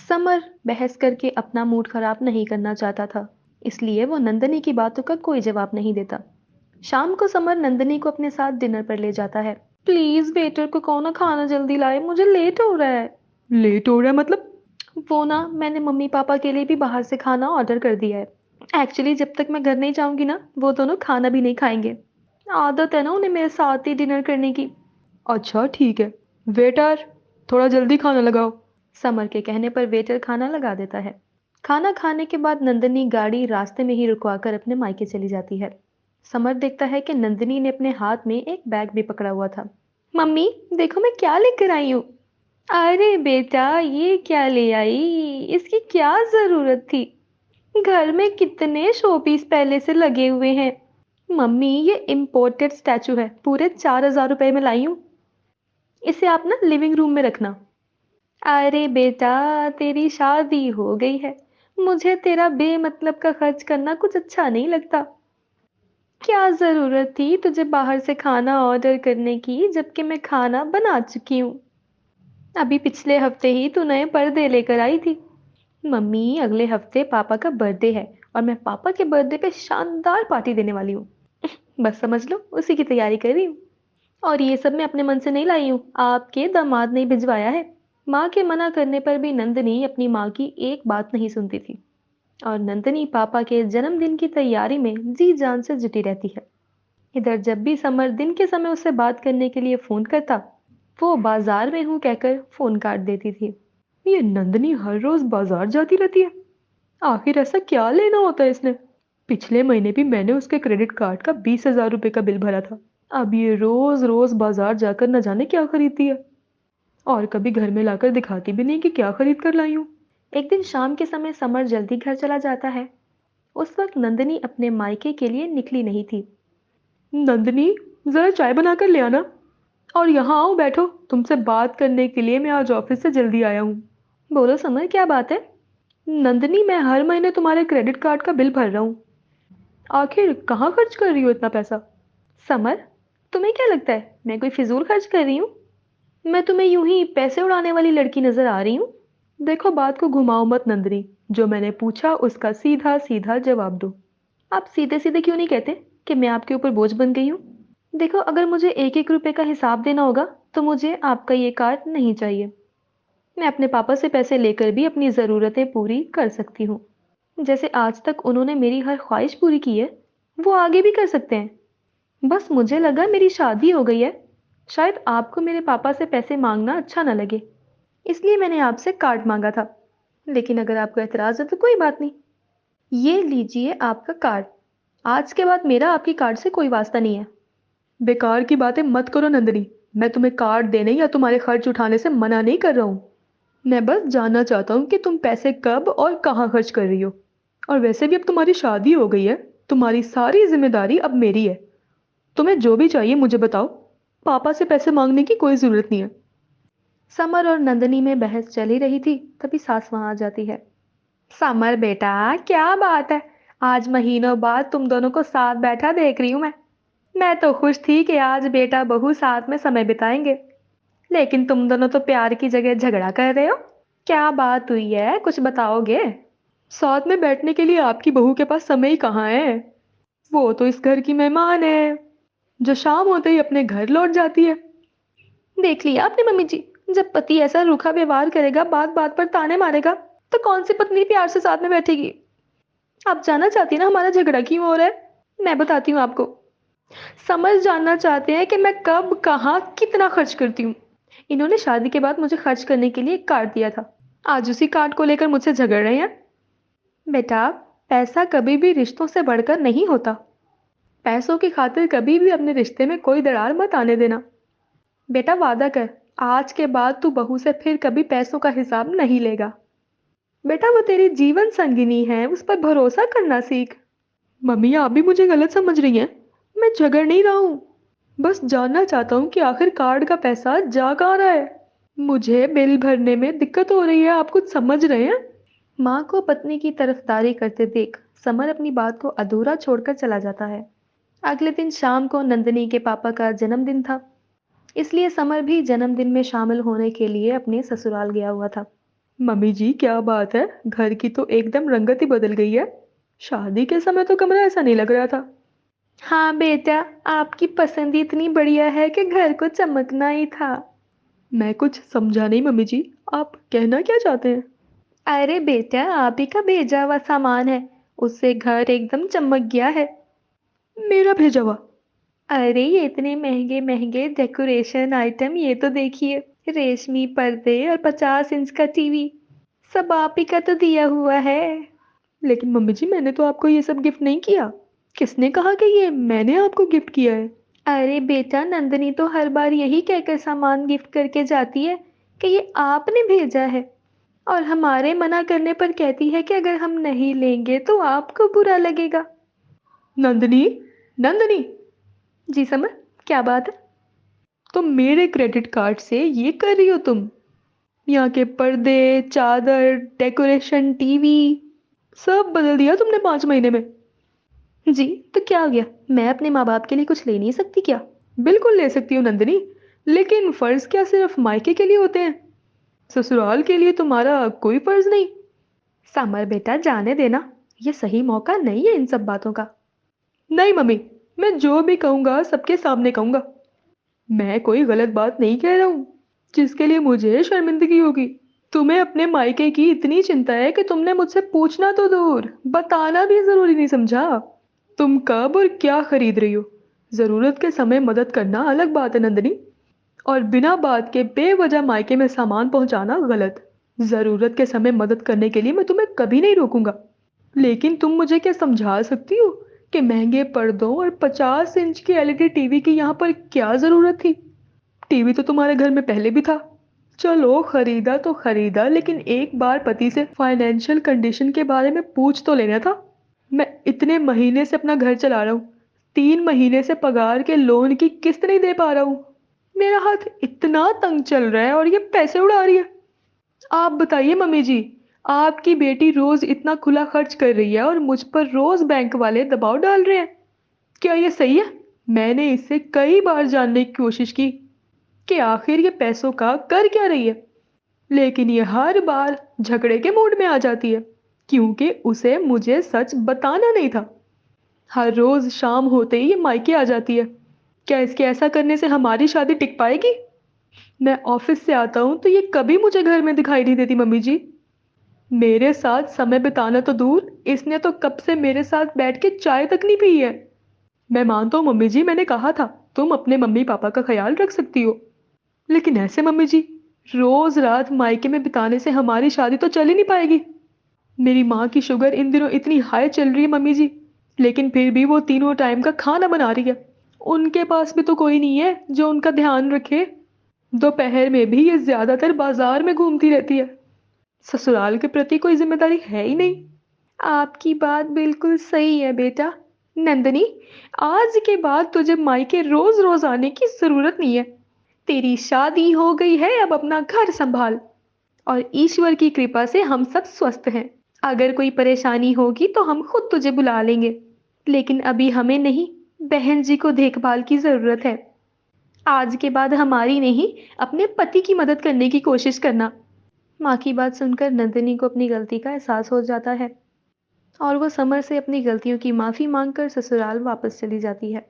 Summer बहस करके अपना मूड खराब नहीं करना चाहता था, इसलिए वो नंदनी की बातों का कोई जवाब नहीं देता। शाम को समर नंदनी को अपने साथ डिनर पर ले जाता है। प्लीज वेटर को कहो ना खाना जल्दी लाए, मुझे लेट हो रहा है। लेट हो रहा है मतलब? वो ना मैंने मम्मी पापा के लिए भी बाहर से खाना ऑर्डर कर दिया है। एक्चुअली जब तक मैं घर नहीं जाऊंगी ना, वो दोनों खाना भी नहीं खाएंगे। आदत है ना उन्हें मेरे साथ ही डिनर करने की। अच्छा ठीक है। वेटर, थोड़ा जल्दी खाना लगाओ। समर के कहने पर वेटर खाना लगा देता है। खाना खाने के बाद नंदनी गाड़ी रास्ते में ही रुकवाकर अपने मायके चली जाती है। समर देखता है कि नंदनी ने अपने हाथ में एक बैग भी पकड़ा हुआ था। मम्मी, देखो मैं क्या लेकर आई हूँ। अरे बेटा, ये क्या ले आई? इसकी क्या जरूरत थी? घर में कितने शोपीस पहले से लगे हुए हैं। मम्मी, ये इम्पोर्टेड स्टैचू है, पूरे 4,000 रुपए में लाई हूँ। इसे आप ना लिविंग रूम में रखना। अरे बेटा, तेरी शादी हो गई है। मुझे तेरा बेमतलब का खर्च करना कुछ अच्छा नहीं लगता। क्या जरूरत थी तुझे बाहर से खाना ऑर्डर करने की, जबकि मैं खाना बना चुकी हूँ। अभी पिछले हफ्ते ही तू नए पर्दे लेकर आई थी। मम्मी, अगले हफ्ते पापा का बर्थडे है और मैं पापा के बर्थडे पे शानदार पार्टी देने वाली हूँ। बस समझ लो, उसी की तैयारी कर रही हूँ। और ये सब मैं अपने मन से नहीं लाई हूँ, आपके दामाद ने भिजवाया है। माँ के मना करने पर भी नंदनी अपनी माँ की एक बात नहीं सुनती थी और नंदनी पापा के जन्मदिन की तैयारी में जी जान से जुटी रहती है। इधर जब भी समर दिन के समय उससे बात करने के लिए फोन करता, वो बाजार में हूँ कहकर फोन काट देती थी। ये नंदनी हर रोज बाजार जाती रहती है, आखिर ऐसा क्या लेना होता है इसने? पिछले महीने भी मैंने उसके क्रेडिट कार्ड का 20,000 रुपए का बिल भरा था। अब ये रोज रोज बाजार जाकर न जाने क्या खरीदती है, और कभी घर में लाकर दिखाती भी नहीं कि क्या खरीद कर लाई हूँ। एक दिन शाम के समय समर जल्दी घर चला जाता है। उस वक्त नंदिनी अपने मायके के लिए निकली नहीं थी। नंदिनी, जरा चाय बनाकर ले आना। और यहाँ आओ, बैठो, तुमसे बात करने के लिए मैं आज ऑफिस से जल्दी आया हूँ। बोलो समर, क्या बात है? नंदिनी, मैं हर महीने तुम्हारे क्रेडिट कार्ड का बिल भर रहा हूँ, आखिर कहाँ खर्च कर रही हो इतना पैसा? समर, तुम्हें क्या लगता है मैं कोई फिजूल खर्च कर रही हूँ? मैं तुम्हें यूं ही पैसे उड़ाने वाली लड़की नजर आ रही हूँ? देखो, बात को घुमाओ मत नंदिनी, जो मैंने पूछा उसका सीधा सीधा जवाब दो। आप सीधे सीधे क्यों नहीं कहते कि मैं आपके ऊपर बोझ बन गई हूँ? देखो, अगर मुझे एक एक रुपए का हिसाब देना होगा तो मुझे आपका ये कार्ड नहीं चाहिए। मैं अपने पापा से पैसे लेकर भी अपनी ज़रूरतें पूरी कर सकती हूँ। जैसे आज तक उन्होंने मेरी हर ख्वाहिश पूरी की है, वो आगे भी कर सकते हैं। बस मुझे लगा मेरी शादी हो गई है, शायद आपको मेरे पापा से पैसे मांगना अच्छा ना लगे, इसलिए मैंने आपसे कार्ड मांगा था। लेकिन अगर आपको एतराज़ है तो कोई बात नहीं। ये लीजिए आपका कार्ड। आज के बाद मेरा आपकी कार्ड से कोई वास्ता नहीं है। बेकार की बातें मत करो नंदिनी, मैं तुम्हें कार्ड देने या तुम्हारे खर्च उठाने से मना नहीं कर रहा हूँ। मैं बस जानना चाहता हूँ कि तुम पैसे कब और कहाँ खर्च कर रही हो। और वैसे भी अब तुम्हारी शादी हो गई है, तुम्हारी सारी जिम्मेदारी अब मेरी है। तुम्हें जो भी चाहिए मुझे बताओ, पापा से पैसे मांगने की कोई जरूरत नहीं है। समर और नंदनी में बहस चली रही थी, तभी सास वहां आ जाती है। समर बेटा, क्या बात है, आज महीनों बाद तुम दोनों को साथ बैठा देख रही हूं मैं तो खुश थी कि आज बेटा बहू साथ में समय बिताएंगे, लेकिन तुम दोनों तो प्यार की जगह झगड़ा कर रहे हो। क्या बात हुई है, कुछ बताओगे? साथ में बैठने के लिए आपकी बहू के पास समय ही कहाँ है? वो तो इस घर की मेहमान है, जो शाम होते ही अपने घर लौट जाती है। देख लिया आपने मम्मी जी, जब पति ऐसा रूखा व्यवहार करेगा, बात बात पर ताने मारेगा, तो कौन सी पत्नी प्यार से साथ में बैठेगी? आप जानना चाहती ना हमारा झगड़ा क्यों हो रहा है? मैं बताती हूँ आपको। समझ जानना चाहते हैं कि मैं कब कहाँ कितना खर्च करती हूँ। इन्होंने शादी के बाद मुझे खर्च करने के लिए एक कार्ड दिया था, आज उसी कार्ड को लेकर मुझसे झगड़ रहे हैं। बेटा, पैसा कभी भी रिश्तों से बढ़कर नहीं होता। पैसों की खातिर कभी भी अपने रिश्ते में कोई दरार मत आने देना। बेटा, वादा कर, आज के बाद तू बहू से फिर कभी पैसों का हिसाब नहीं लेगा। बेटा, वो तेरी जीवन संगिनी है, उस पर भरोसा करना सीख। मम्मी, आप भी मुझे गलत समझ रही हैं, मैं झगड़ नहीं रहा हूँ, बस जानना चाहता हूँ कि आखिर कार्ड का पैसा जा कहाँ रहा है। मुझे बिल भरने में दिक्कत हो रही है, आप कुछ समझ रहे हैं? माँ को पत्नी की तरफदारी करते देख समर अपनी बात को अधूरा छोड़कर चला जाता है। अगले दिन शाम को नंदिनी के पापा का जन्मदिन था, इसलिए समर भी जन्मदिन में शामिल होने के लिए अपने ससुराल गया हुआ था। मम्मी जी क्या बात है, घर की तो एकदम रंगत ही बदल गई है। शादी के समय तो कमरा ऐसा नहीं लग रहा था। हाँ बेटा, आपकी पसंद ही इतनी बढ़िया है कि घर को चमकना ही था। मैं कुछ समझा नहीं मम्मी जी, आप कहना क्या चाहते हैं? अरे बेटा, आप ही का भेजा हुआ सामान है, उससे घर एकदम चमक गया है। मेरा भेजा हुआ? अरे ये इतने महंगे महंगे डेकोरेशन आइटम, ये तो देखिए, रेशमी पर्दे और 50 इंच का टीवी, सब आप ही का तो दिया हुआ है। लेकिन मम्मी जी मैंने तो आपको ये सब गिफ्ट नहीं किया। किसने कहा कि ये मैंने आपको गिफ्ट किया है? अरे बेटा, नंदनी तो हर बार यही कहकर सामान गिफ्ट करके जाती है कि ये आपने भेजा है, और हमारे मना करने पर कहती है कि अगर हम नहीं लेंगे तो आपको बुरा लगेगा। नंदनी, नंदनी। जी समर, क्या बात है? तो मेरे क्रेडिट कार्ड से ये कर रही हो तुम? यहाँ के पर्दे, चादर, डेकोरेशन, टीवी, सब बदल दिया तुमने 5 महीने में। जी, तो क्या हो गया? मैं अपने माँ बाप के लिए कुछ ले नहीं सकती क्या? बिल्कुल ले सकती हूँ नंदिनी, लेकिन फर्ज क्या सिर्फ मायके के लिए होते हैं? ससुराल के लिए तुम्हारा कोई फर्ज नहीं? समर बेटा, जाने देना, ये सही मौका नहीं है इन सब बातों का। नहीं मम्मी, मैं जो भी कहूँगा सबके सामने कहूँगा। मैं कोई गलत बात नहीं कह रहा हूँ जिसके लिए मुझे शर्मिंदगी होगी। तुम्हें अपने मायके की इतनी चिंता है कि तुमने मुझसे पूछना तो दूर, बताना भी जरूरी नहीं समझा। तुम कब और क्या खरीद रही हो, जरूरत के समय मदद करना अलग बात है नंदनी, और बिना बात के बेवजह मायके में सामान पहुंचाना गलत। जरूरत के समय मदद करने के लिए मैं तुम्हें कभी नहीं रोकूंगा, लेकिन तुम मुझे क्या समझा सकती हो कि महंगे पर्दों और 50 इंच की एलईडी टीवी की यहाँ पर क्या जरूरत थी? टीवी तो तुम्हारे घर में पहले भी था। चलो खरीदा तो खरीदा, लेकिन एक बार पति से फाइनेंशियल कंडीशन के बारे में पूछ तो लेना था। मैं इतने महीने से अपना घर चला रहा हूँ, 3 महीने से पगार के लोन की किस्त नहीं दे पा रहा हूँ। मेरा हाथ इतना तंग चल रहा है और ये पैसे उड़ा रही है। आप बताइए मम्मी जी, आपकी बेटी रोज इतना खुला खर्च कर रही है और मुझ पर रोज बैंक वाले दबाव डाल रहे हैं, क्या ये सही है? मैंने इससे कई बार जानने की कोशिश की कि आखिर ये पैसों का कर क्या रही है, लेकिन ये हर बार झगड़े के मूड में आ जाती है, क्योंकि उसे मुझे सच बताना नहीं था। हर रोज शाम होते ही ये मायके आ जाती है। क्या इसके ऐसा करने से हमारी शादी टिक पाएगी? मैं ऑफिस से आता हूँ तो ये कभी मुझे घर में दिखाई नहीं देती मम्मी जी। मेरे साथ समय बिताना तो दूर, इसने तो कब से मेरे साथ बैठ के चाय तक नहीं पी है। मैं मानता हूँ मम्मी जी, मैंने कहा था तुम अपने मम्मी पापा का ख्याल रख सकती हो, लेकिन ऐसे मम्मी जी, रोज रात मायके में बिताने से हमारी शादी तो चल ही नहीं पाएगी। मेरी माँ की शुगर इन दिनों इतनी हाई चल रही है मम्मी जी, लेकिन फिर भी वो तीनों टाइम का खाना बना रही है। उनके पास भी तो कोई नहीं है जो उनका ध्यान रखे। दोपहर में भी ये ज्यादातर बाजार में घूमती रहती है। ससुराल के प्रति कोई जिम्मेदारी है ही नहीं। आपकी बात बिल्कुल सही है बेटा। नंदनी, आज के बाद तुझे मायके रोज रोज आने की जरूरत नहीं है। तेरी शादी हो गई है, अब अपना घर संभाल, और ईश्वर की कृपा से हम सब स्वस्थ हैं। अगर कोई परेशानी होगी तो हम खुद तुझे बुला लेंगे, लेकिन अभी हमें नहीं, बहन जी को देखभाल की जरूरत है। आज के बाद हमारी नहीं, अपने पति की मदद करने की कोशिश करना। माँ की बात सुनकर नंदिनी को अपनी गलती का एहसास हो जाता है, और वो समर से अपनी गलतियों की माफी मांगकर ससुराल वापस चली जाती है।